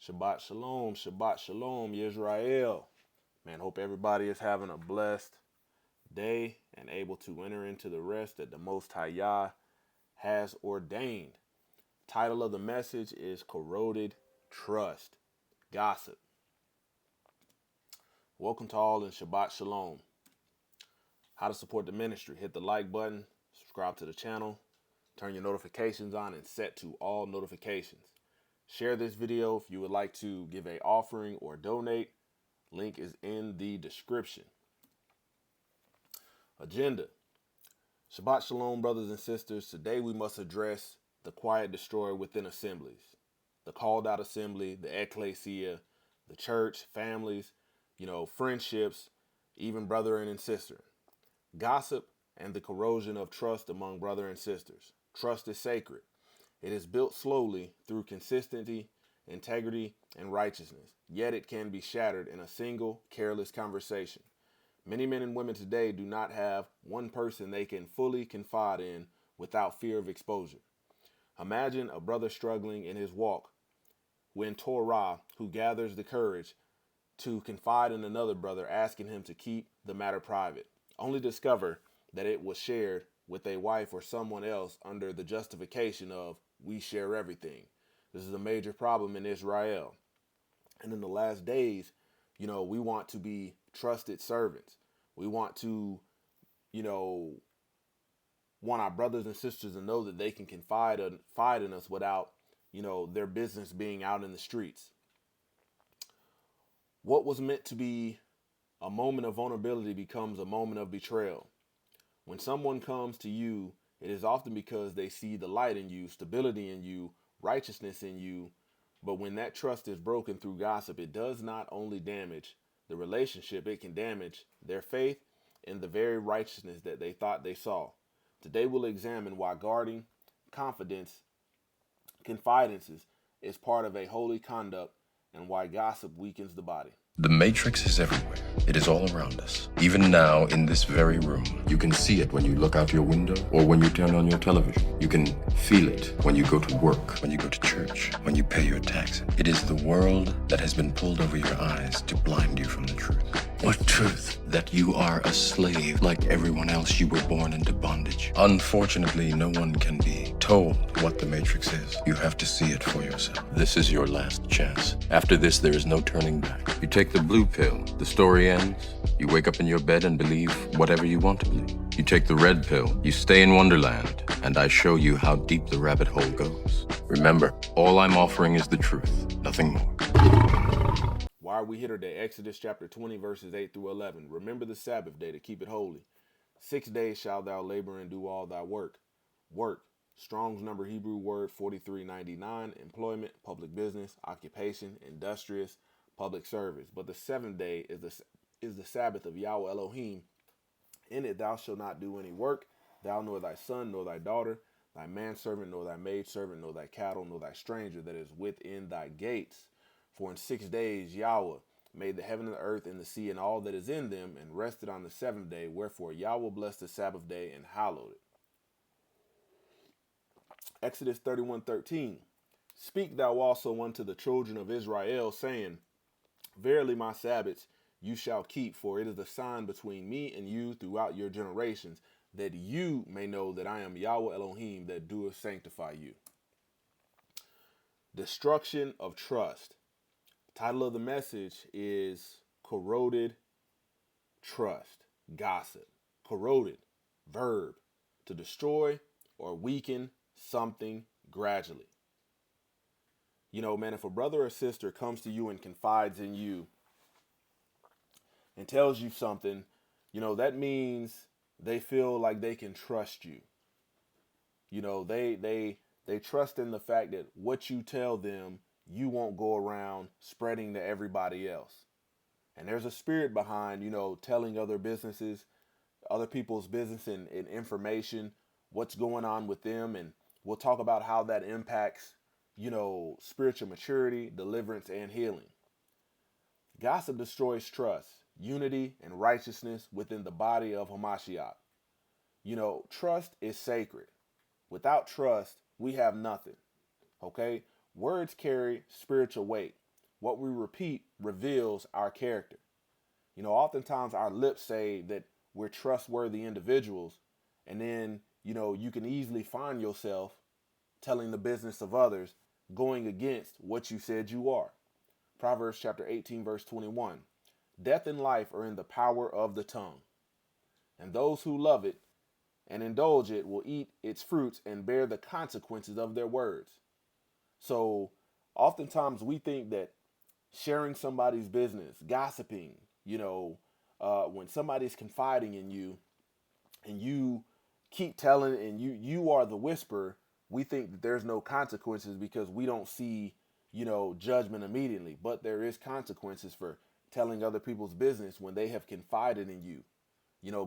Shabbat Shalom, Israel. Man, hope everybody is having a blessed day and able to enter into the rest that the Most High Yah has ordained. Title of the message is Corroded Trust, Gossip. Welcome to all and Shabbat Shalom. How to support the ministry. Hit the like button, subscribe to the channel, turn your notifications on and set to all notifications. Share this video if you would like to give an offering or donate. Link is in the description. Agenda. Shabbat Shalom, brothers and sisters. Today we must address the quiet destroyer within assemblies. The called out assembly, the ecclesia, the church, families, friendships, even brother and sister. Gossip and the corrosion of trust among brother and sisters. Trust is sacred. It is built slowly through consistency, integrity, and righteousness, yet it can be shattered in a single, careless conversation. Many men and women today do not have one person they can fully confide in without fear of exposure. Imagine a brother struggling in his walk when Torah, who gathers the courage to confide in another brother, asking him to keep the matter private, only discover that it was shared with a wife or someone else under the justification of we share everything. This is a major problem in Israel. And in the last days, we want to be trusted servants. We want to, want our brothers and sisters to know that they can confide in us without, their business being out in the streets. What was meant to be a moment of vulnerability becomes a moment of betrayal. When someone comes to you, it is often because they see the light in you, stability in you, righteousness in you. But when that trust is broken through gossip, it does not only damage the relationship, it can damage their faith in the very righteousness that they thought they saw. Today we'll examine why guarding confidences is part of a holy conduct and why gossip weakens the body. The Matrix is everywhere. It is all around us. Even now, in this very room. You can see it when you look out your window or when you turn on your television. You can feel it when you go to work, when you go to church, when you pay your taxes. It is the world that has been pulled over your eyes to blind you from the truth. What truth? That you are a slave like everyone else. You were born into bondage. Unfortunately, no one can be told what the Matrix is. You have to see it for yourself. This is your last chance. After this, there is no turning back. You take the blue pill, the story ends. You wake up in your bed and believe whatever you want to believe. You take the red pill, you stay in Wonderland, and I show you how deep the rabbit hole goes. Remember, all I'm offering is the truth, nothing more. Why are we here today? Exodus chapter 20, verses 8 through 11. Remember the Sabbath day to keep it holy. 6 days shalt thou labor and do all thy work. Work. Strong's number Hebrew word 4399. Employment, public business, occupation, industrious, public service. But the seventh day is the Sabbath of Yahweh Elohim. In it thou shalt not do any work, thou nor thy son, nor thy daughter, thy manservant, nor thy maidservant, nor thy cattle, nor thy stranger that is within thy gates. For in 6 days Yahweh made the heaven and the earth and the sea and all that is in them, and rested on the seventh day. Wherefore Yahweh blessed the Sabbath day and hallowed it. Exodus 31:13. Speak thou also unto the children of Israel, saying, Verily my Sabbaths you shall keep, for it is a sign between me and you throughout your generations, that you may know that I am Yahweh Elohim that doeth sanctify you. Destruction of trust. Title of the message is Corroded Trust, Gossip. Corroded, verb, to destroy or weaken something gradually. Man, if a brother or sister comes to you and confides in you and tells you something, that means they feel like they can trust you. They trust in the fact that what you tell them, you won't go around spreading to everybody else. And there's a spirit behind, telling other people's business and information, what's going on with them. And we'll talk about how that impacts, spiritual maturity, deliverance, and healing. Gossip destroys trust, unity, and righteousness within the body of Hamashiach. Trust is sacred. Without trust, we have nothing. Okay? Words carry spiritual weight. What we repeat reveals our character. Oftentimes our lips say that we're trustworthy individuals, and then, you can easily find yourself telling the business of others, going against what you said you are. Proverbs chapter 18, verse 21. Death and life are in the power of the tongue, and those who love it and indulge it will eat its fruits and bear the consequences of their words. So oftentimes we think that sharing somebody's business, gossiping, when somebody's confiding in you and you keep telling and you are the whisperer, we think that there's no consequences because we don't see, judgment immediately. But there is consequences for telling other people's business when they have confided in you.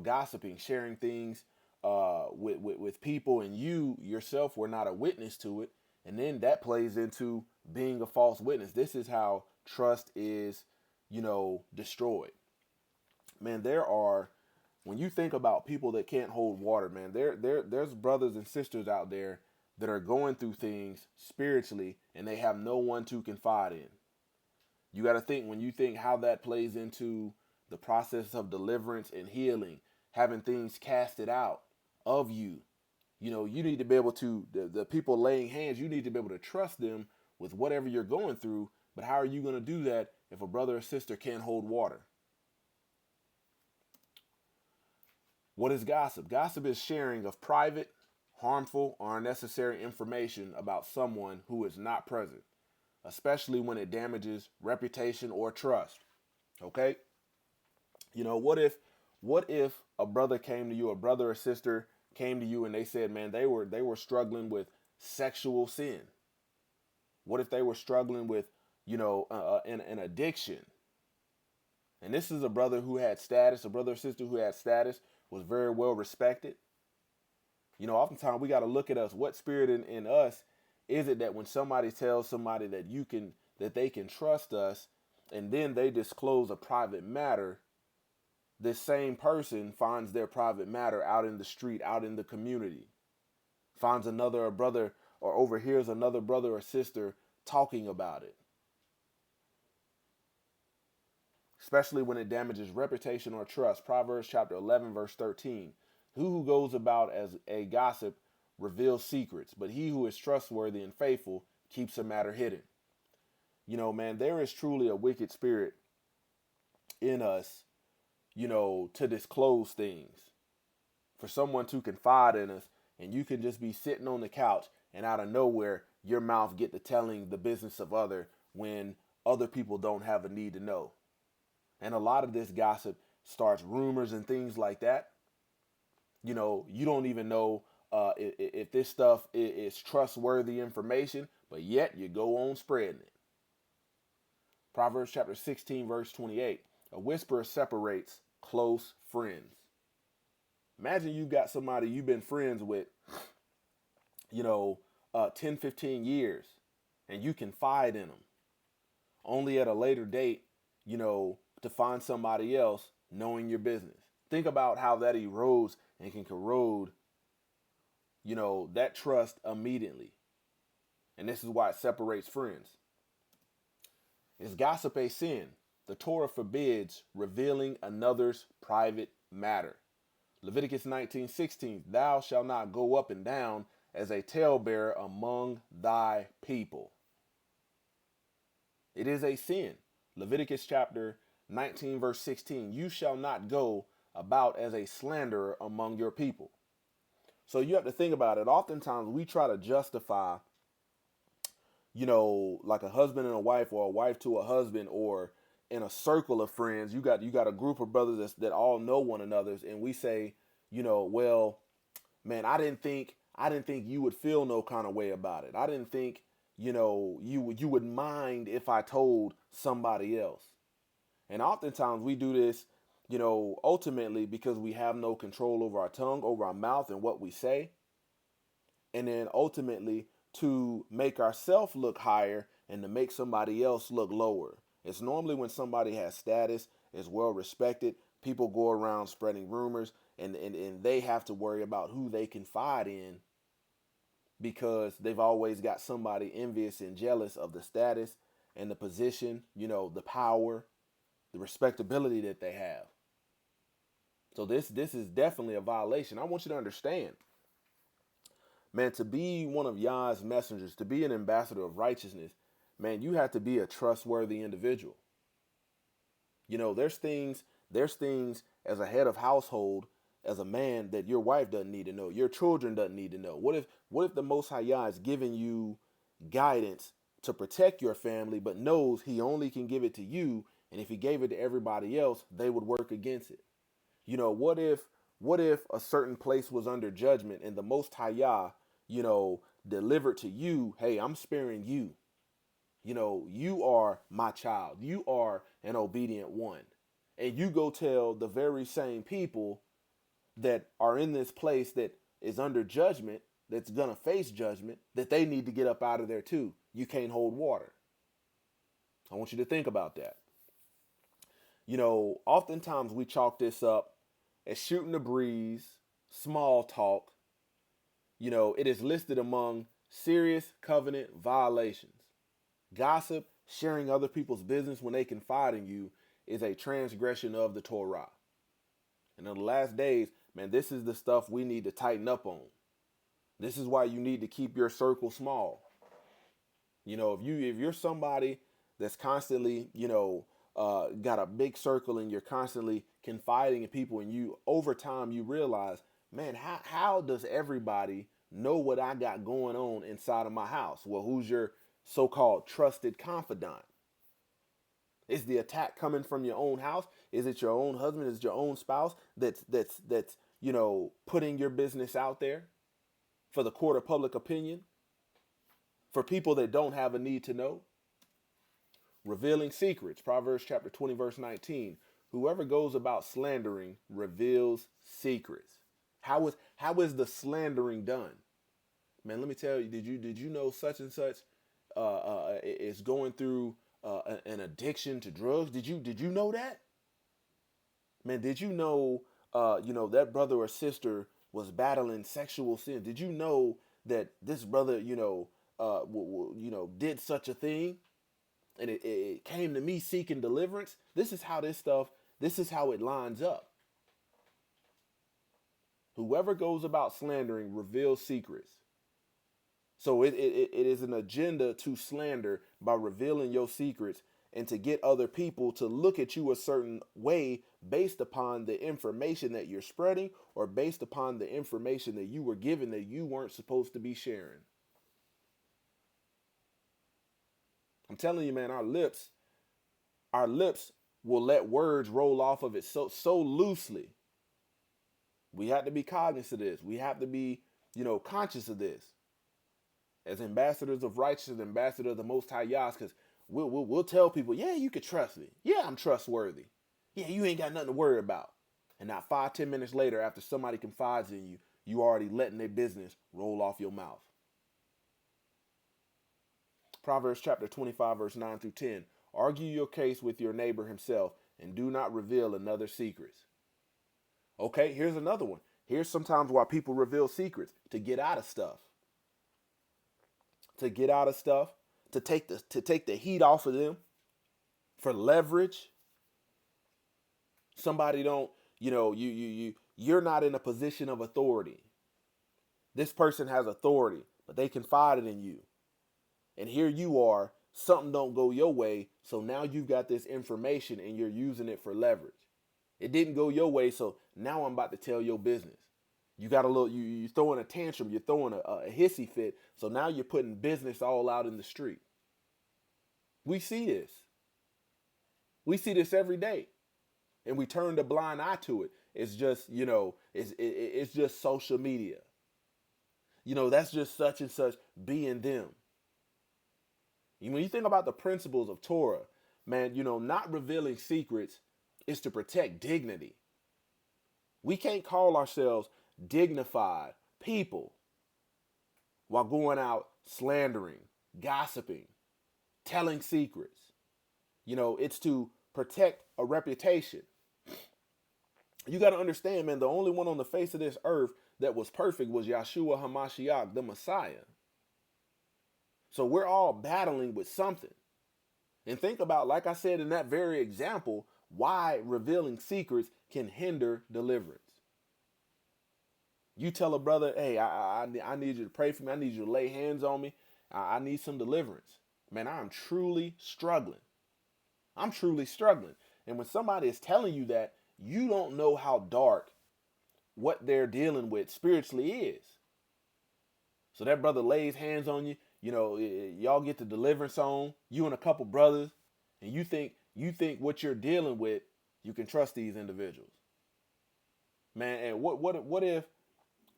Gossiping, sharing things with people, and you yourself were not a witness to it. And then that plays into being a false witness. This is how trust is, destroyed. Man, when you think about people that can't hold water, man, there's brothers and sisters out there that are going through things spiritually and they have no one to confide in. You got to think, when you think how that plays into the process of deliverance and healing, having things casted out of you. You need to be able to, the people laying hands, you need to be able to trust them with whatever you're going through. But how are you going to do that if a brother or sister can't hold water? What is gossip? Gossip is sharing of private, harmful, or unnecessary information about someone who is not present, especially when it damages reputation or trust. Okay? What if a brother came to you, a brother or sister came to you and they said, man, they were struggling with sexual sin? What if they were struggling with, an addiction? And this is a brother who had status, a brother or sister who had status, was very well respected. Oftentimes we got to look at us. What spirit in us is it that when somebody tells somebody that they can trust us, and then they disclose a private matter, this same person finds their private matter out in the street, out in the community, finds a brother, or overhears another brother or sister talking about it. Especially when it damages reputation or trust. Proverbs chapter 11, verse 13. Who goes about as a gossip reveals secrets, but he who is trustworthy and faithful keeps a matter hidden. Man, there is truly a wicked spirit in us, to disclose things. For someone to confide in us, and you can just be sitting on the couch and out of nowhere, your mouth get to telling the business of other when other people don't have a need to know. And a lot of this gossip starts rumors and things like that. You don't even know if this stuff is trustworthy information, but yet you go on spreading it. Proverbs chapter 16, verse 28. A whisper separates close friends. Imagine you got somebody you've been friends with, 10, 15 years, and you confide in them. Only at a later date, to find somebody else knowing your business. Think about how that erodes and can corrode, that trust immediately. And this is why it separates friends. Is gossip a sin? The Torah forbids revealing another's private matter. Leviticus 19:16, thou shalt not go up and down as a talebearer among thy people. It is a sin. Leviticus chapter 19, verse 16, you shall not go about as a slanderer among your people. So you have to think about it. Oftentimes we try to justify, like a husband and a wife, or a wife to a husband, or in a circle of friends, you got a group of brothers that all know one another, and we say, well, man, I didn't think you would feel no kind of way about it. I didn't think, you would mind if I told somebody else. And oftentimes we do this, ultimately because we have no control over our tongue, over our mouth, and what we say. And then ultimately to make ourselves look higher and to make somebody else look lower. It's normally when somebody has status, is well respected, people go around spreading rumors, and they have to worry about who they confide in because they've always got somebody envious and jealous of the status and the position, the power, the respectability that they have. So this is definitely a violation. I want you to understand, man, to be one of Yah's messengers, to be an ambassador of righteousness, man, you have to be a trustworthy individual. There's things as a head of household, as a man, that your wife doesn't need to know, your children doesn't need to know. What if the Most High Yah is giving you guidance to protect your family, but knows he only can give it to you, and if he gave it to everybody else, they would work against it? What if a certain place was under judgment and the Most High Yah, delivered to you, hey, I'm sparing you. You are my child. You are an obedient one. And you go tell the very same people that are in this place that is under judgment, that's going to face judgment, that they need to get up out of there too. You can't hold water. I want you to think about that. Oftentimes we chalk this up as shooting the breeze, small talk. It is listed among serious covenant violations. Gossip, sharing other people's business when they confide in you, is a transgression of the Torah. And in the last days, man, this is the stuff we need to tighten up on. This is why you need to keep your circle small. If you're somebody that's constantly, got a big circle and you're constantly confiding in people, and you over time you realize, man, how does everybody know what I got going on inside of my house? Well, who's your so-called trusted confidant? Is the attack coming from your own house? Is it your own husband? Is it your own spouse that's putting your business out there for the court of public opinion, for people that don't have a need to know? Revealing secrets. Proverbs chapter 20, verse 19. Whoever goes about slandering reveals secrets. How is the slandering done? Man, let me tell you, did you know such and such is going through an addiction to drugs? Did you know that? Man, did you know that brother or sister was battling sexual sin? Did you know that this brother did such a thing, and it came to me seeking deliverance? This is how it lines up. Whoever goes about slandering reveals secrets. So it is an agenda to slander by revealing your secrets and to get other people to look at you a certain way based upon the information that you're spreading, or based upon the information that you were given that you weren't supposed to be sharing. I'm telling you, man, our lips will let words roll off of it so loosely. We have to be cognizant of this. We have to be, conscious of this. As ambassadors of righteousness, ambassadors of the Most High Yah, because we'll tell people, yeah, you can trust me. Yeah, I'm trustworthy. Yeah, you ain't got nothing to worry about. And now 5-10 minutes later, after somebody confides in you, you already letting their business roll off your mouth. Proverbs chapter 25, verse 9 through 10. Argue your case with your neighbor himself, and do not reveal another's secrets. Okay, here's another one. Here's sometimes why people reveal secrets: to get out of stuff. To get out of stuff, to take the heat off of them, for leverage. Somebody don't, you're not in a position of authority. This person has authority, but they confided in you. And here you are, something don't go your way, so now you've got this information and you're using it for leverage. It didn't go your way, so now I'm about to tell your business. You got you're throwing a tantrum, you're throwing a hissy fit, so now you're putting business all out in the street. We see this. We see this every day, and we turn a blind eye to it. It's just, it's just social media. That's just such and such being them. When you think about the principles of Torah, man, not revealing secrets is to protect dignity. We can't call ourselves dignified people while going out slandering, gossiping, telling secrets. It's to protect a reputation. You got to understand, man, the only one on the face of this earth that was perfect was Yahshua HaMashiach, the Messiah. So we're all battling with something. And think about, like I said in that very example, why revealing secrets can hinder deliverance. You tell a brother, hey, I need you to pray for me. I need you to lay hands on me. I need some deliverance. Man, I'm truly struggling. I'm truly struggling. And when somebody is telling you that, you don't know how dark what they're dealing with spiritually is. So that brother lays hands on you. You know, y'all get the deliverance on you and a couple brothers, and you think what you're dealing with, you can trust these individuals, man. And what if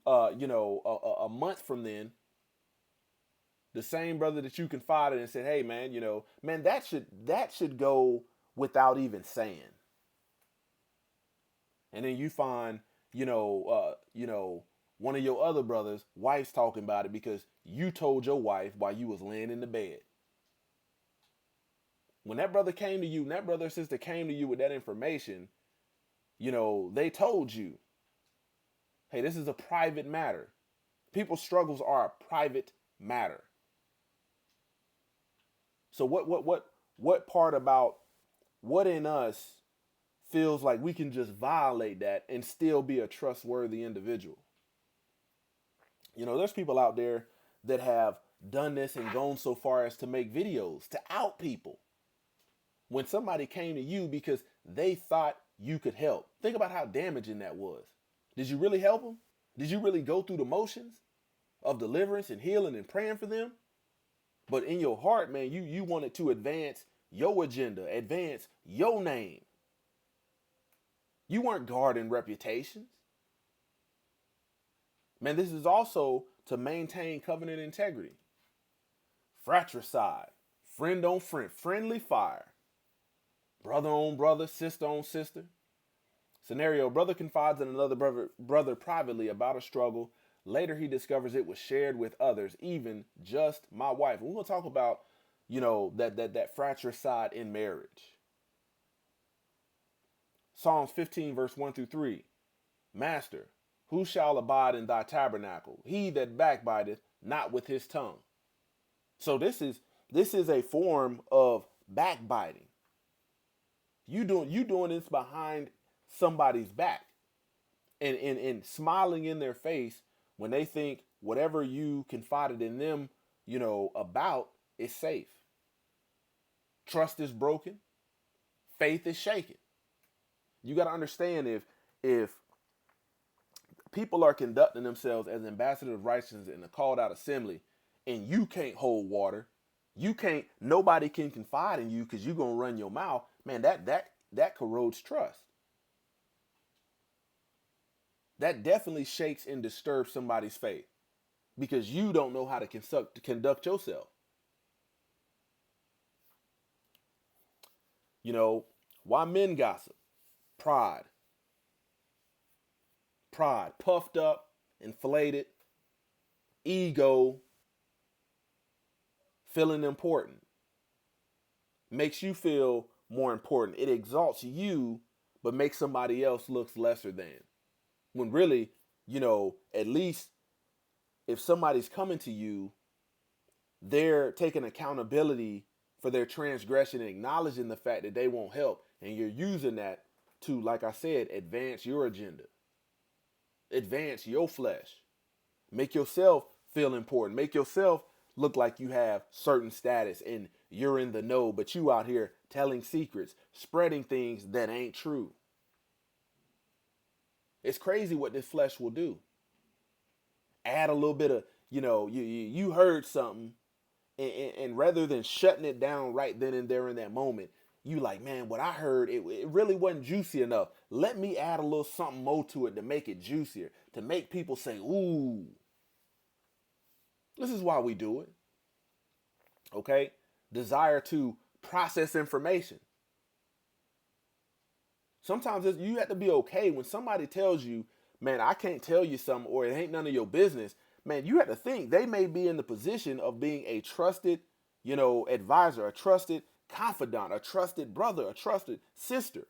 a month from then, the same brother that you confided and said, hey man, man, that should go without even saying. And then you find, one of your other brothers' wife's talking about it because you told your wife while you was laying in the bed. When that brother came to you, and that brother or sister came to you with that information, they told you, hey, this is a private matter. People's struggles are a private matter. So what part about what in us feels like we can just violate that and still be a trustworthy individual? There's people out there that have done this and gone so far as to make videos to out people. When somebody came to you because they thought you could help, think about how damaging that was. Did you really help them? Did you really go through the motions of deliverance and healing and praying for them? But in your heart, man, you wanted to advance your agenda, advance your name. You weren't guarding reputations. Man, this is also to maintain covenant integrity. Fratricide, friend on friend, friendly fire. Brother on brother, sister on sister. Scenario, brother confides in another brother privately about a struggle. Later he discovers it was shared with others, even just my wife. We're going to talk about, that fratricide in marriage. Psalms 15 verse 1 through 3. Master, who shall abide in thy tabernacle? He that backbiteth not with his tongue. So this is a form of backbiting. You doing this behind somebody's back and smiling in their face when they think whatever you confided in them, about is safe. Trust is broken. Faith is shaken. You got to understand if people are conducting themselves as ambassadors of righteousness in a called out assembly and you can't hold water, nobody can confide in you because you're going to run your mouth, man, that corrodes trust. That definitely shakes and disturbs somebody's faith because you don't know how to conduct yourself. Why men gossip? Pride, puffed up, inflated, ego, feeling important. Makes you feel more important. It exalts you, but makes somebody else look lesser than. When really, at least if somebody's coming to you, they're taking accountability for their transgression and acknowledging the fact that they won't help. And you're using that to, like I said, advance your agenda. Advance your flesh. Make yourself feel important. Make yourself look like you have certain status and you're in the know, but you out here telling secrets, spreading things that ain't true. It's crazy what this flesh will do. Add a little bit of, you heard something, and rather than shutting it down right then and there in that moment, you like, man, what I heard, it really wasn't juicy enough. Let me add a little something more to it to make it juicier, to make people say, ooh. This is why we do it. Okay? Desire to process information. Sometimes you have to be okay when somebody tells you, man, I can't tell you something or it ain't none of your business. Man, you have to think they may be in the position of being a trusted, advisor, a trusted confidant, a trusted brother, a trusted sister.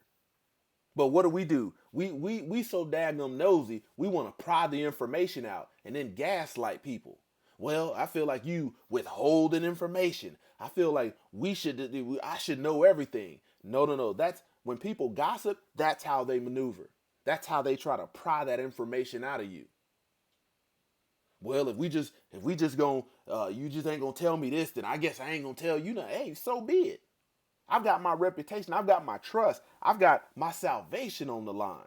But what do? We so daggum nosy, we want to pry the information out and then gaslight people. Well, I feel like you withholding information. I feel like I should know everything. No, no, no. That's when people gossip, that's how they maneuver. That's how they try to pry that information out of you. Well, if we just going you just ain't gonna tell me this, then I guess I ain't gonna tell you nothing. Hey, so be it. I've got my reputation, I've got my trust, I've got my salvation on the line.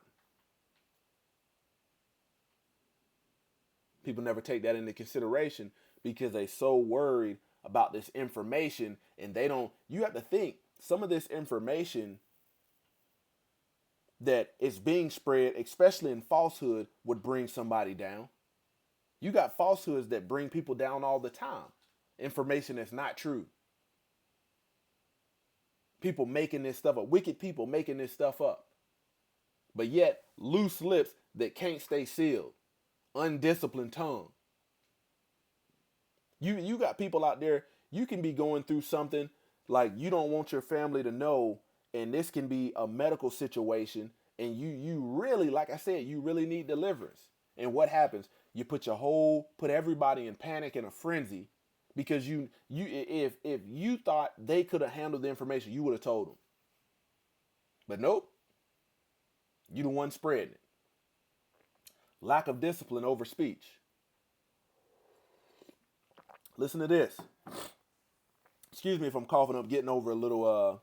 People never take that into consideration because they so worried about this information, and they don't, you have to think some of this information that is being spread, especially in falsehood, would bring somebody down. You got falsehoods that bring people down all the time. Information that's not true. People making this stuff up. Wicked people making this stuff up. But yet, loose lips that can't stay sealed. Undisciplined tongue. You got people out there, you can be going through something like you don't want your family to know, and this can be a medical situation, and you really, like I said, you really need deliverance. And what happens? You put everybody in panic and a frenzy because if you thought they could have handled the information, you would have told them. But nope, you the one spreading it. Lack of discipline over speech. Listen to this. Excuse me if I'm coughing up, getting over a little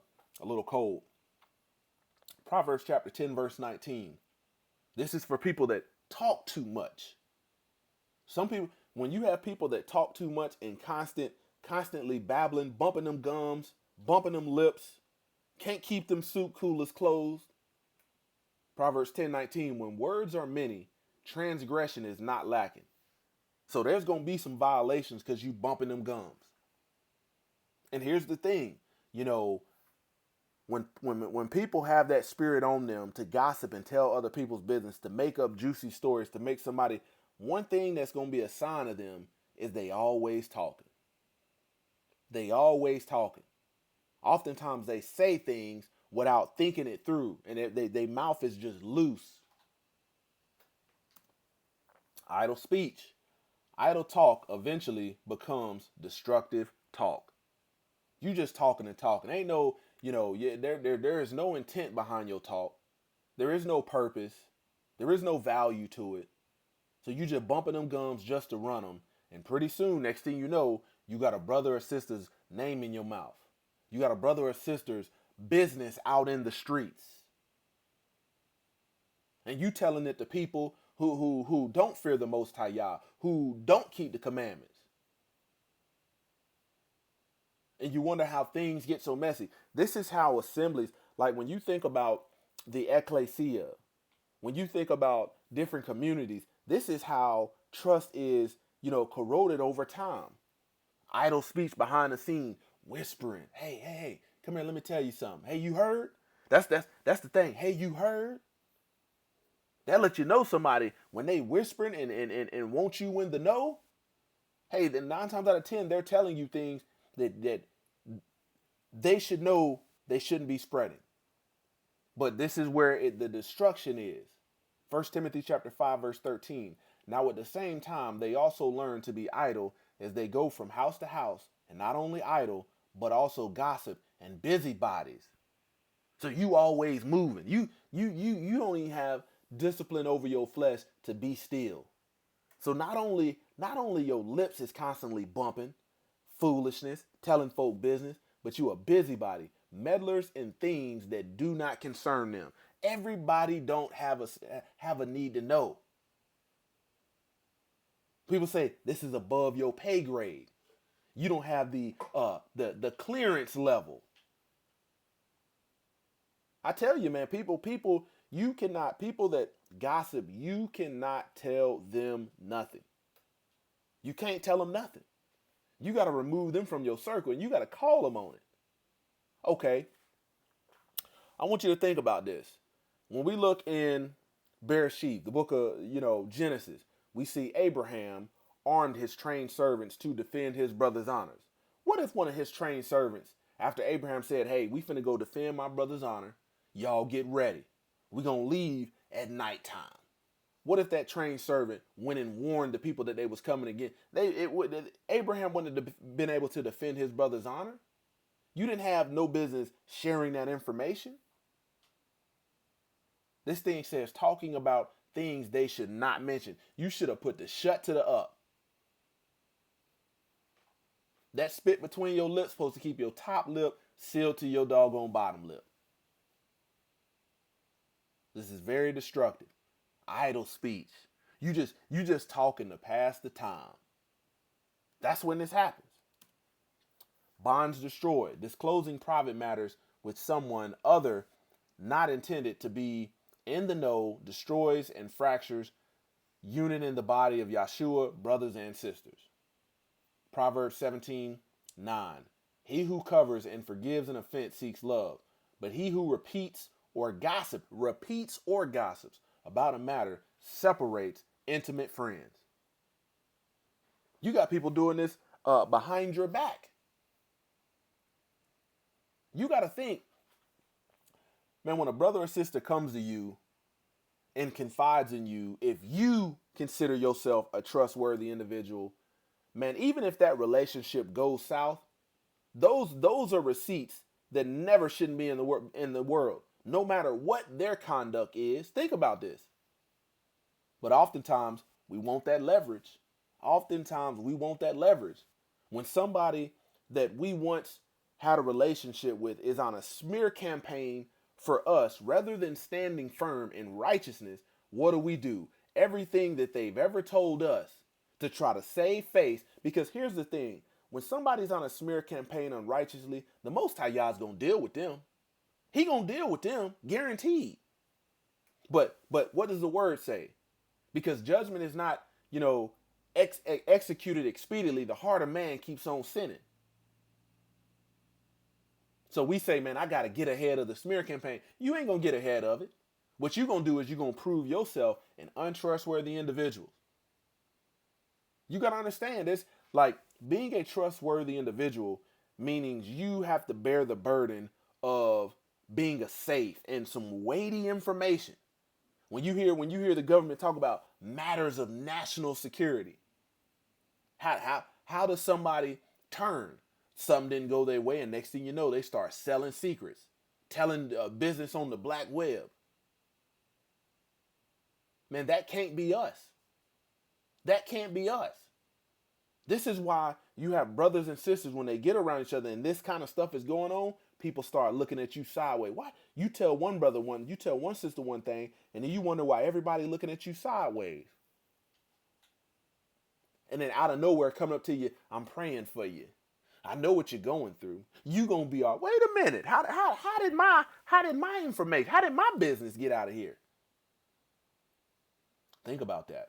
cold. Proverbs chapter 10, verse 19. This is for people that talk too much. Some people, when you have people that talk too much and constantly babbling, bumping them gums, bumping them lips, can't keep them soup coolers closed. Proverbs 10:19, when words are many, transgression is not lacking. So there's going to be some violations because you bumping them gums. And here's the thing, when people have that spirit on them to gossip and tell other people's business, to make up juicy stories, to make somebody, one thing that's going to be a sign of them is they always talking. They always talking. Oftentimes they say things without thinking it through, and their mouth is just loose. Idle speech. Idle talk eventually becomes destructive talk. You just talking and talking. Ain't no, there is no intent behind your talk. There is no purpose. There is no value to it. So you just bumping them gums just to run them. And pretty soon, next thing you know, you got a brother or sister's name in your mouth. You got a brother or sister's business out in the streets. And you telling it to people who don't fear the Most High Yah, who don't keep the commandments. And you wonder how things get so messy. This is how assemblies, like when you think about the ecclesia, when you think about different communities, this is how trust is, corroded over time. Idle speech behind the scene, whispering, hey, come here, let me tell you something. Hey, you heard? That's the thing. Hey, you heard? That let you know somebody when they whispering and want you in the know. Hey, then 9 times out of 10, they're telling you things that they should know they shouldn't be spreading. But this is where the destruction is. 1 Timothy chapter 5, verse 13. Now at the same time, they also learn to be idle as they go from house to house, and not only idle, but also gossip and busybodies. So you always moving. You don't even have discipline over your flesh to be still. So not only your lips is constantly bumping, foolishness, telling folk business, but you a busybody, meddlers in things that do not concern them. Everybody don't have a need to know. People say this is above your pay grade. You don't have the clearance level. I tell you, man, people that gossip, you cannot tell them nothing. You can't tell them nothing. You got to remove them from your circle and you got to call them on it. Okay. I want you to think about this. When we look in Bereshit, the book of, Genesis, we see Abraham armed his trained servants to defend his brother's honors. What if one of his trained servants, after Abraham said, hey, we finna go defend my brother's honor, y'all get ready. We're going to leave at nighttime. What if that trained servant went and warned the people that they was coming again? Abraham wouldn't have been able to defend his brother's honor. You didn't have no business sharing that information. This thing says talking about things they should not mention. You should have put the shut to the up. That spit between your lips supposed to keep your top lip sealed to your doggone bottom lip. This is very destructive. Idle speech. You just talking to pass the time. That's when this happens. Bonds destroyed. Disclosing private matters with someone other not intended to be in the know destroys and fractures unit in the body of Yahshua, brothers and sisters. Proverbs 17:9. He who covers and forgives an offense seeks love, but he who repeats or gossips about a matter separates intimate friends. You got people doing this behind your back. You got to think, man, when a brother or sister comes to you and confides in you, if you consider yourself a trustworthy individual, man, even if that relationship goes south, those are receipts that never shouldn't be in the world, no matter what their conduct is. Think about this. But oftentimes we want that leverage. When somebody that we once had a relationship with is on a smear campaign for us, rather than standing firm in righteousness, what do? Everything that they've ever told us to try to save face. Because here's the thing. When somebody's on a smear campaign unrighteously, the Most High Yah's going to deal with them. He going to deal with them, guaranteed. But what does the word say? Because judgment is not, executed expediently. The heart of man keeps on sinning. So we say, man, I got to get ahead of the smear campaign. You ain't going to get ahead of it. What you're going to do is you're going to prove yourself an untrustworthy individual. You got to understand this. Like, being a trustworthy individual meaning you have to bear the burden of being a safe and some weighty information. When you hear the government talk about matters of national security, how does somebody turn? Something didn't go their way, and next thing you know, they start selling secrets, telling business on the black web. Man, that can't be us. That can't be us. This is why you have brothers and sisters, when they get around each other and this kind of stuff is going on, people start looking at you sideways. Why? You tell one brother one, you tell one sister one thing, and then you wonder why everybody looking at you sideways. And then out of nowhere coming up to you, I'm praying for you. I know what you're going through. You gonna be all, wait a minute. How did my information, how did my business get out of here? Think about that.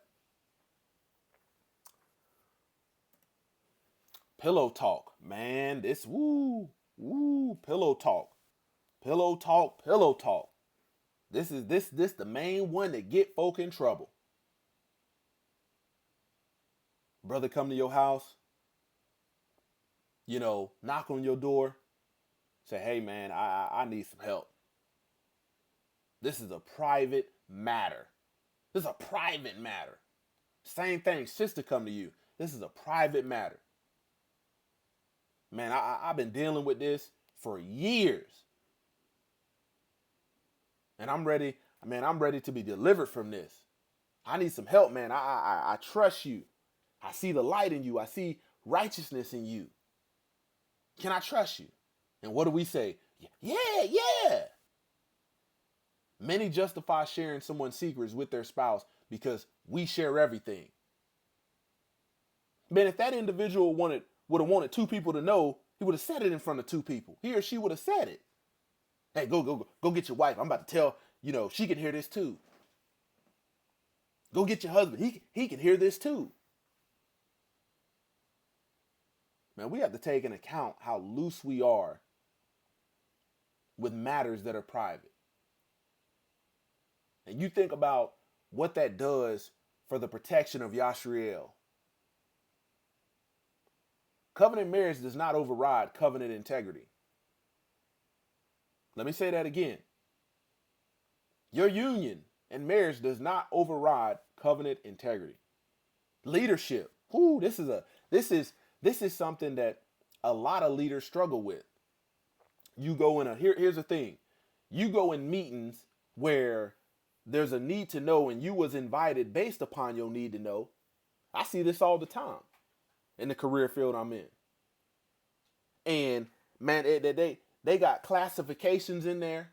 Pillow talk, man. This pillow talk. This is the main one that get folk in trouble. Brother come to your house, knock on your door, say, hey man, I need some help. This is a private matter. Same thing, sister come to you. This is a private matter. Man, I've been dealing with this for years. And I'm ready to be delivered from this. I need some help, man. I trust you. I see the light in you. I see righteousness in you. Can I trust you? And what do we say? Yeah. Many justify sharing someone's secrets with their spouse because we share everything. Man, if that individual would have wanted two people to know, he would have said it in front of two people. He or she would have said it. Hey, go get your wife. I'm about to tell, she can hear this too. Go get your husband. He can hear this too. Man, we have to take into account how loose we are with matters that are private. And you think about what that does for the protection of Yashriel. Covenant marriage does not override covenant integrity. Let me say that again. Your union and marriage does not override covenant integrity. Leadership. Ooh, this is something that a lot of leaders struggle with. You go in here's the thing. You go in meetings where there's a need to know and you was invited based upon your need to know. I see this all the time in the career field I'm in. And man, they got classifications in there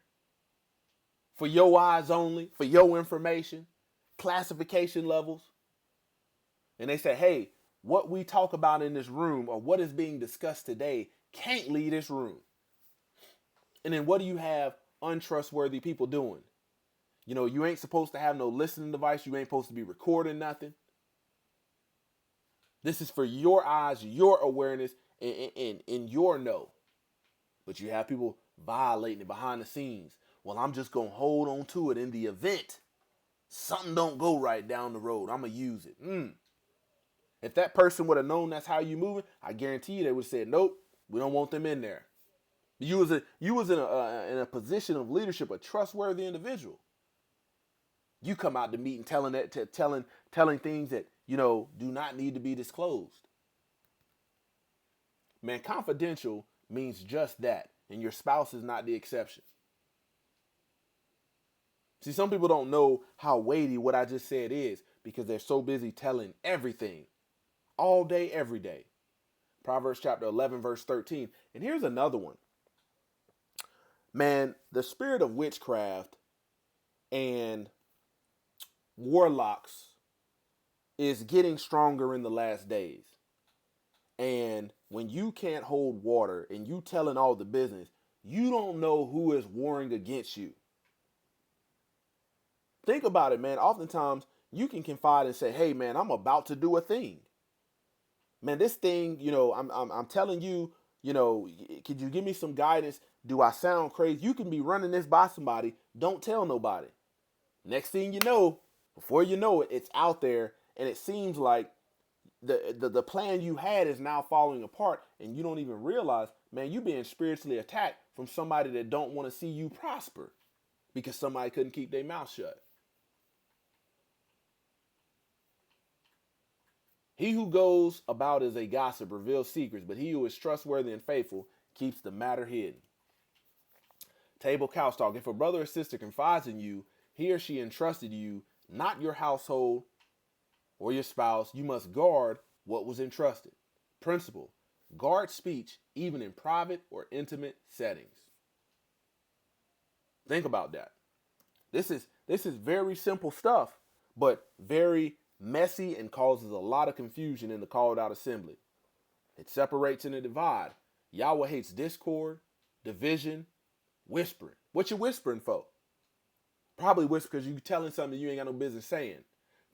for your eyes only, for your information, classification levels. And they say, hey, what we talk about in this room or what is being discussed today can't leave this room. And then what do you have untrustworthy people doing? You know, you ain't supposed to have no listening device. You ain't supposed to be recording nothing. This is for your eyes, your awareness, and your know. But you have people violating it behind the scenes. Well, I'm just going to hold on to it in the event something don't go right down the road. I'm going to use it. If that person would have known that's how you moving, I guarantee you they would have said, nope, we don't want them in there. You was in a position of leadership, a trustworthy individual. You come out the meeting telling things that, you know, do not need to be disclosed. Man, confidential means just that, and your spouse is not the exception. See, some people don't know how weighty what I just said is because they're so busy telling everything all day, every day. Proverbs chapter 11, verse 13. And here's another one. Man, the spirit of witchcraft and warlocks is getting stronger in the last days. And when you can't hold water and you telling all the business, you don't know who is warring against you. Think about it, man. Oftentimes you can confide and say, hey, man, I'm about to do a thing. Man, this thing, you know, I'm telling you, you know, could you give me some guidance? Do I sound crazy? You can be running this by somebody. Don't tell nobody. Next thing you know, before you know it, it's out there, and it seems like the plan you had is now falling apart, and you don't even realize, man, you being spiritually attacked from somebody that don't want to see you prosper because somebody couldn't keep their mouth shut. He who goes about as a gossip reveals secrets, but he who is trustworthy and faithful keeps the matter hidden. Table couch talk. If a brother or sister confides in you, he or she entrusted you, not your household or your spouse. You must guard what was entrusted. Principle: guard speech even in private or intimate settings. Think about that. This is very simple stuff, but very messy and causes a lot of confusion in the called out assembly. It separates and it divides. Yahweh hates discord, division, whispering. What you whispering for? Probably whisper because you telling something you ain't got no business saying.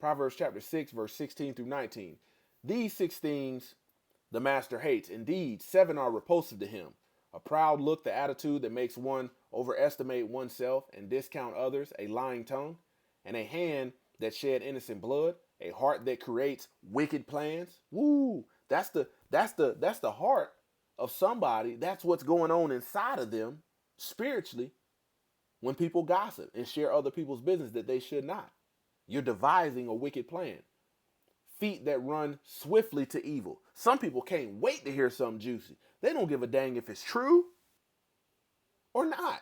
Proverbs chapter 6, verse 16 through 19. These 6 things the master hates. Indeed, 7 are repulsive to him. A proud look, the attitude that makes one overestimate oneself and discount others, a lying tongue, and a hand that shed innocent blood, a heart that creates wicked plans. Woo! That's the heart of somebody. That's what's going on inside of them spiritually when people gossip and share other people's business that they should not. You're devising a wicked plan. Feet that run swiftly to evil. Some people can't wait to hear something juicy. They don't give a dang if it's true or not.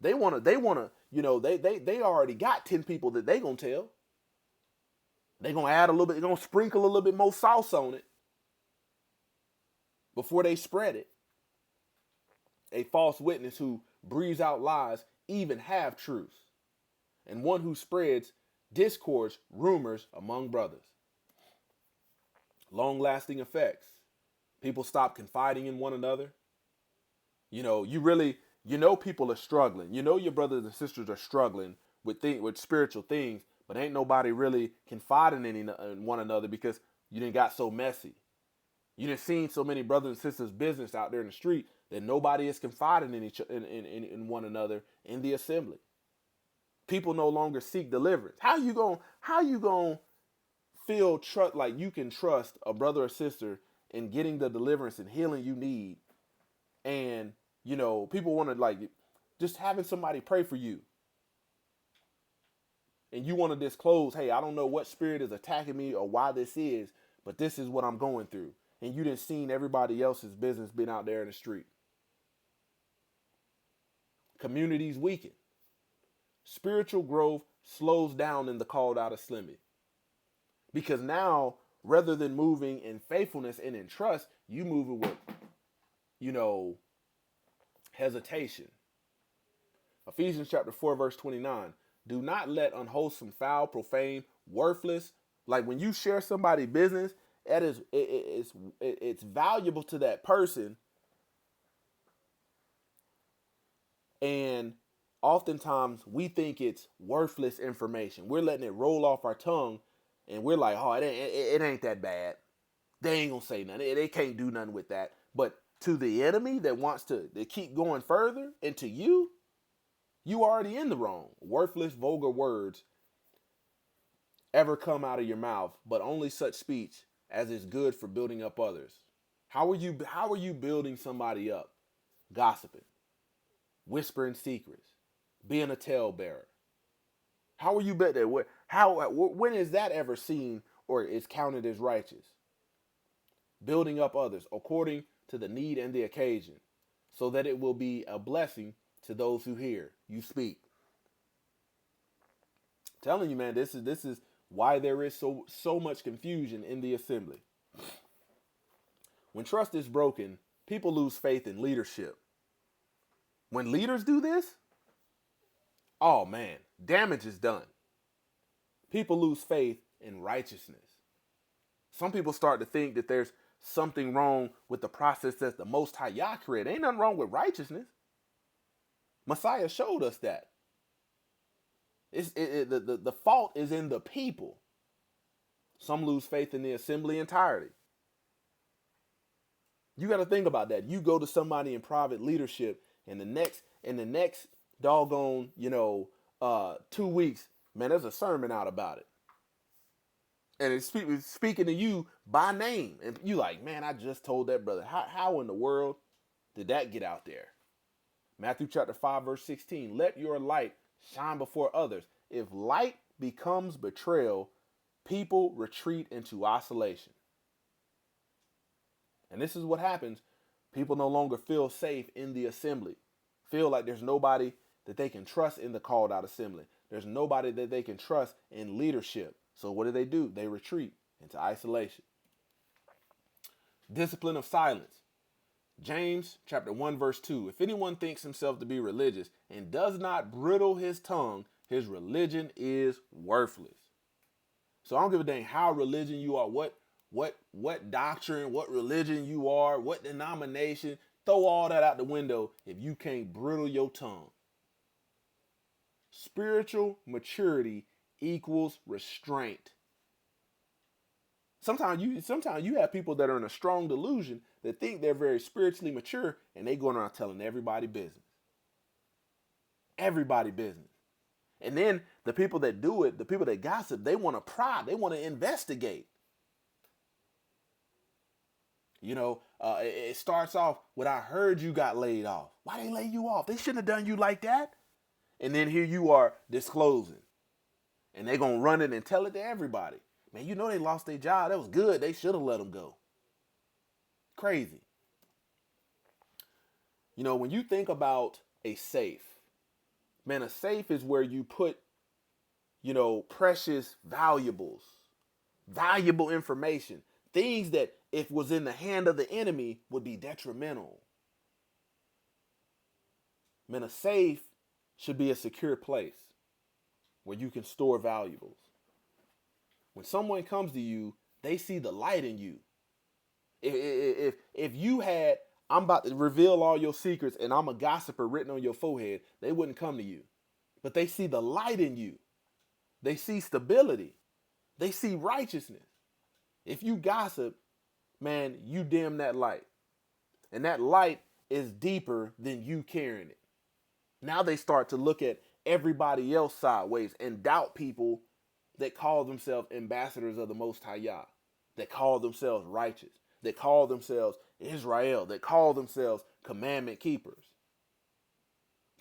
They wanna, you know, they already got 10 people that they gonna tell. They gonna add a little bit, they're gonna sprinkle a little bit more sauce on it before they spread it. A false witness who breathes out lies, even half truths, and one who spreads discords, rumors among brothers. Long-lasting effects. People stop confiding in one another. You know, you know people are struggling. You know your brothers and sisters are struggling with spiritual things, but ain't nobody really confiding in one another because you done got so messy. You done seen so many brothers and sisters' business out there in the street that nobody is confiding in one another in the assembly. People no longer seek deliverance. How you gonna feel like you can trust a brother or sister in getting the deliverance and healing you need? And, you know, people want to like just having somebody pray for you. and you want to disclose, hey, I don't know what spirit is attacking me or why this is, but this is what I'm going through. And you didn't seen everybody else's business been out there in the street. Communities weaken. Spiritual growth slows down in the called out assembly. Because now, rather than moving in faithfulness and in trust, you moving with, hesitation. Ephesians chapter 4, verse 29. Do not let unwholesome, foul, profane, worthless, like when you share somebody's business, it's valuable to that person. And oftentimes we think it's worthless information. We're letting it roll off our tongue, and we're like, oh, it ain't that bad. They ain't gonna say nothing. They can't do nothing with that. But to the enemy that wants to keep going further, and to you, you already in the wrong. Worthless, vulgar words ever come out of your mouth, but only such speech as is good for building up others. How are you building somebody up? Gossiping, whispering secrets, being a talebearer. How are you bet that? When is that ever seen or is counted as righteous? Building up others according to the need and the occasion, so that it will be a blessing to those who hear you speak. I'm telling you, man, this is why there is so much confusion in the assembly. When trust is broken, people lose faith in leadership. When leaders do this, oh man, damage is done. People lose faith in righteousness. Some people start to think that there's something wrong with the process that the Most High Yah created. Ain't nothing wrong with righteousness. Messiah showed us that. The fault is in the people. Some lose faith in the assembly entirely. You got to think about that. You go to somebody in private leadership, and the next doggone 2 weeks, man, there's a sermon out about it, and it's speaking to you by name, and you like, man, I just told that brother. How in the world did that get out there? Matthew chapter 5, verse 16. Let your light shine before others. If light becomes betrayal, people retreat into isolation. And this is what happens. People no longer feel safe in the assembly. Feel like there's nobody that they can trust in the called out assembly. There's nobody that they can trust in leadership. So what do? They retreat into isolation. Discipline of silence. James chapter 1 verse 2. If anyone thinks himself to be religious and does not bridle his tongue, his religion is worthless. So I don't give a dang how religion you are, what doctrine, what religion you are, what denomination. Throw all that out the window if you can't bridle your tongue. Spiritual maturity equals restraint. Sometimes you have people that are in a strong delusion that think they're very spiritually mature, and they going around telling everybody business. Everybody business. And then the people that do it, the people that gossip, they want to pry. They want to investigate. It starts off with, I heard you got laid off. Why they lay you off? They shouldn't have done you like that. And then here you are disclosing. And they're going to run it and tell it to everybody. Man, they lost their job. That was good. They should have let them go. Crazy. When you think about a safe, man, a safe is where you put, precious valuables, valuable information, things that if was in the hand of the enemy would be detrimental. Man, a safe should be a secure place where you can store valuables. When someone comes to you, they see the light in you. If you had, I'm about to reveal all your secrets and I'm a gossiper written on your forehead, they wouldn't come to you. But they see the light in you. They see stability. They see righteousness. If you gossip, man, you dim that light. And that light is deeper than you carrying it. Now they start to look at everybody else sideways and doubt people that call themselves ambassadors of the Most High Yah, that call themselves righteous, that call themselves Israel, that call themselves commandment keepers.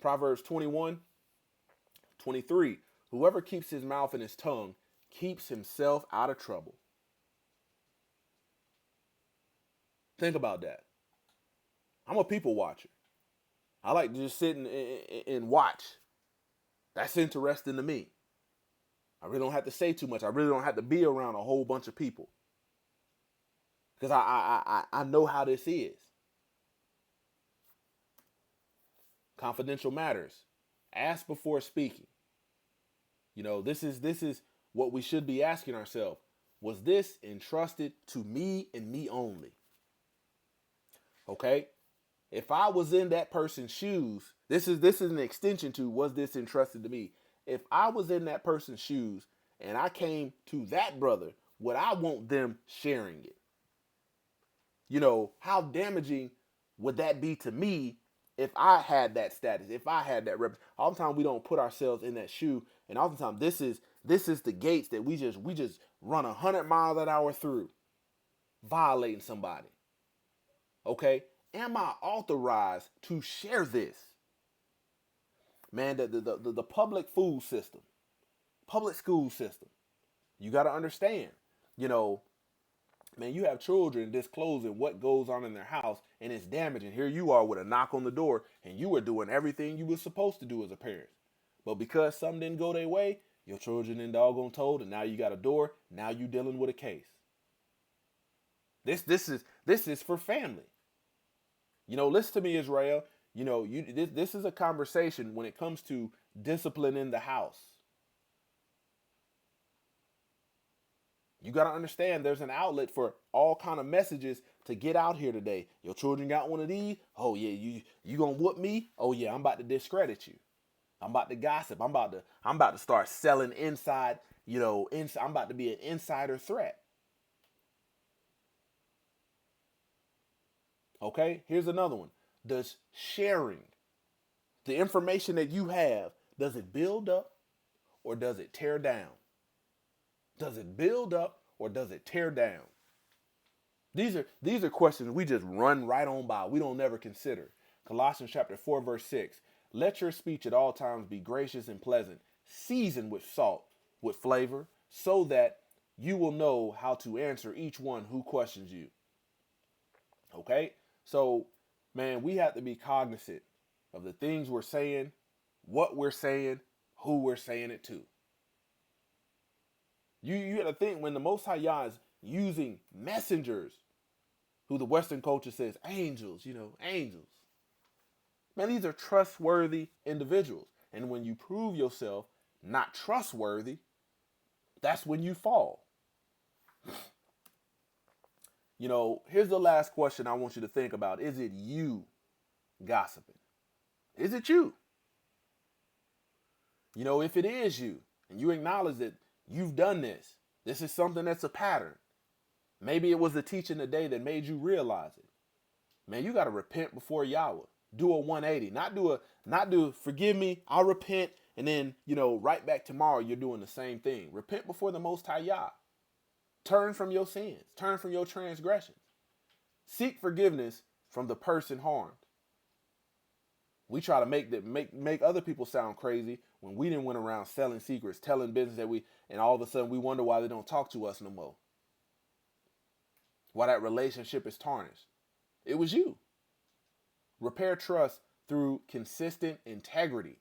Proverbs 21:23. Whoever keeps his mouth and his tongue keeps himself out of trouble. Think about that. I'm a people watcher. I like to just sit and watch. That's interesting to me. I really don't have to say too much. I really don't have to be around a whole bunch of people. Because I know how this is. Confidential matters. Ask before speaking. You know, this is what we should be asking ourselves. Was this entrusted to me and me only? Okay? If I was in that person's shoes, this is an extension to was this entrusted to me? If I was in that person's shoes and I came to that brother, would I want them sharing it? You know, how damaging would that be to me if I had that status, if I had that rep? Oftentimes we don't put ourselves in that shoe, and oftentimes this is the gates that we just run 100 miles an hour through, violating somebody. Okay, am I authorized to share this? Man, the public food system, public school system, you got to understand, you know, man, you have children disclosing what goes on in their house and it's damaging. Here you are with a knock on the door and you were doing everything you were supposed to do as a parent. But because something didn't go their way, your children in doggone told, and now you got a door. Now you dealing with a case. This is for family. You know, listen to me, Israel. You know, this is a conversation when it comes to discipline in the house. You got to understand there's an outlet for all kind of messages to get out here today. Your children got one of these. Oh yeah, you going to whoop me? Oh yeah, I'm about to discredit you. I'm about to gossip. I'm about to start selling inside, you know, I'm about to be an insider threat. Okay? Here's another one. Does sharing the information that you have, does it build up or does it tear down? Does it build up or does it tear down? These are questions we just run right on by. We don't never consider. Colossians chapter 4, verse 6. Let your speech at all times be gracious and pleasant, seasoned with salt, with flavor, so that you will know how to answer each one who questions you. Okay? So, man, we have to be cognizant of the things we're saying, what we're saying, who we're saying it to. You got to think when the Most High Yah is using messengers, who the Western culture says angels, you know, angels. Man, these are trustworthy individuals. And when you prove yourself not trustworthy, that's when you fall. You know, here's the last question I want you to think about. Is it you gossiping? Is it you? You know, if it is you, and you acknowledge that you've done this is something that's a pattern. Maybe it was the teaching today that made you realize it. Man, you got to repent before Yahweh. Do a 180. Not do forgive me, I'll repent, and then, you know, right back tomorrow you're doing the same thing. Repent before the Most High Yah. Turn from your sins. Turn from your transgressions. Seek forgiveness from the person harmed. We try to make other people sound crazy when we didn't went around selling secrets, telling business and all of a sudden we wonder why they don't talk to us no more. Why that relationship is tarnished. It was you. Repair trust through consistent integrity.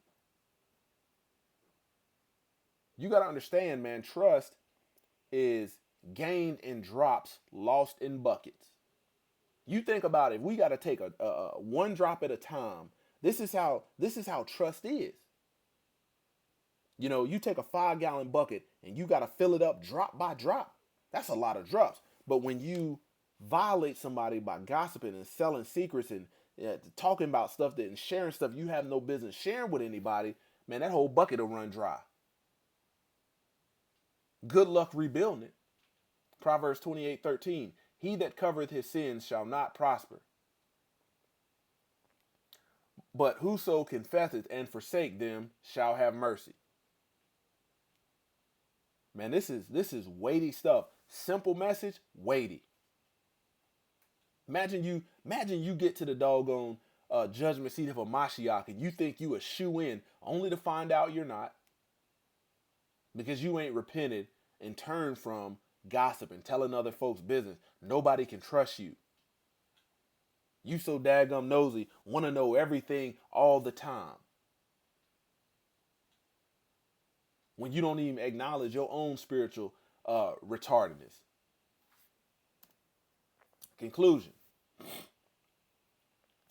You got to understand, man, trust is gained in drops, lost in buckets. You think about it, if we got to take a one drop at a time, this is how trust is. You know, you take a 5-gallon bucket and you got to fill it up drop by drop. That's a lot of drops. But when you violate somebody by gossiping and selling secrets and talking about stuff and sharing stuff you have no business sharing with anybody, man, that whole bucket will run dry. Good luck rebuilding it. Proverbs 28:13. He that covereth his sins shall not prosper. But whoso confesseth and forsake them shall have mercy. Man, this is weighty stuff. Simple message, weighty. Imagine you get to the doggone judgment seat of a Mashiach and you think you a shoe in, only to find out you're not. because you ain't repented and turned from gossip and telling other folks' business. Nobody can trust you. You so daggum nosy, want to know everything all the time, when you don't even acknowledge your own spiritual retardedness. Conclusion.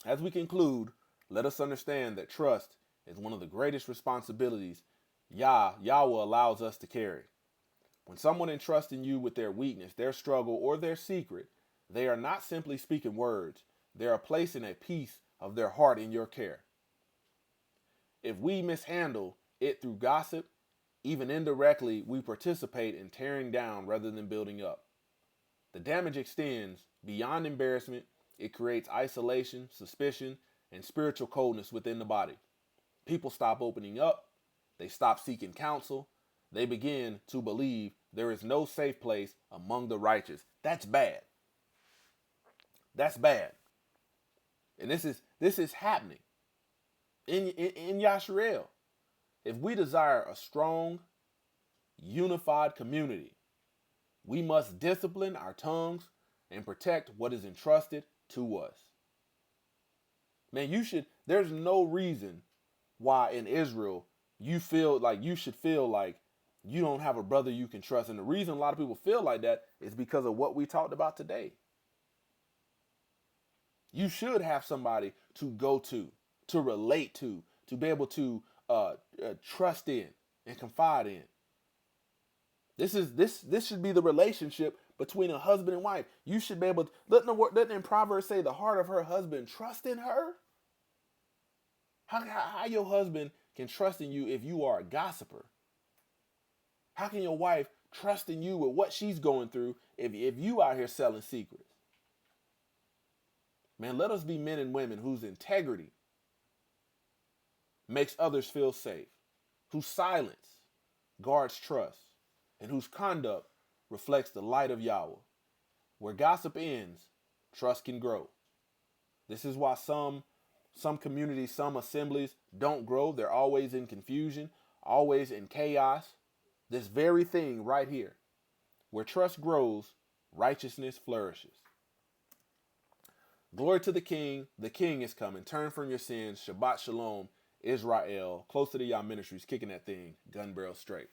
As we conclude, let us understand that trust is one of the greatest responsibilities Yahweh allows us to carry. When someone entrusts in you with their weakness, their struggle, or their secret, they are not simply speaking words. They are placing a piece of their heart in your care. If we mishandle it through gossip, even indirectly, we participate in tearing down rather than building up. The damage extends beyond embarrassment. It creates isolation, suspicion, and spiritual coldness within the body. People stop opening up. They stop seeking counsel. They begin to believe there is no safe place among the righteous. That's bad. That's bad. And this is happening in Yasharel. If we desire a strong, unified community, we must discipline our tongues and protect what is entrusted to us. Man, there's no reason why in Israel you should feel like you don't have a brother you can trust. And the reason a lot of people feel like that is because of what we talked about today. You should have somebody to go to relate to be able to trust in and confide in. This should be the relationship between a husband and wife. You should be able to, doesn't in Proverbs say the heart of her husband trust in her? How your husband can trust in you if you are a gossiper? How can your wife trust in you with what she's going through if you out here selling secrets? Man, let us be men and women whose integrity makes others feel safe, whose silence guards trust, and whose conduct reflects the light of Yahweh. Where gossip ends, trust can grow. This is why some communities, some assemblies don't grow. They're always in confusion, always in chaos. This very thing right here. Where trust grows, righteousness flourishes. Glory to the King. The King is coming. Turn from your sins. Shabbat Shalom, Israel. Close to the Yah Ministries, kicking that thing gun barrel straight.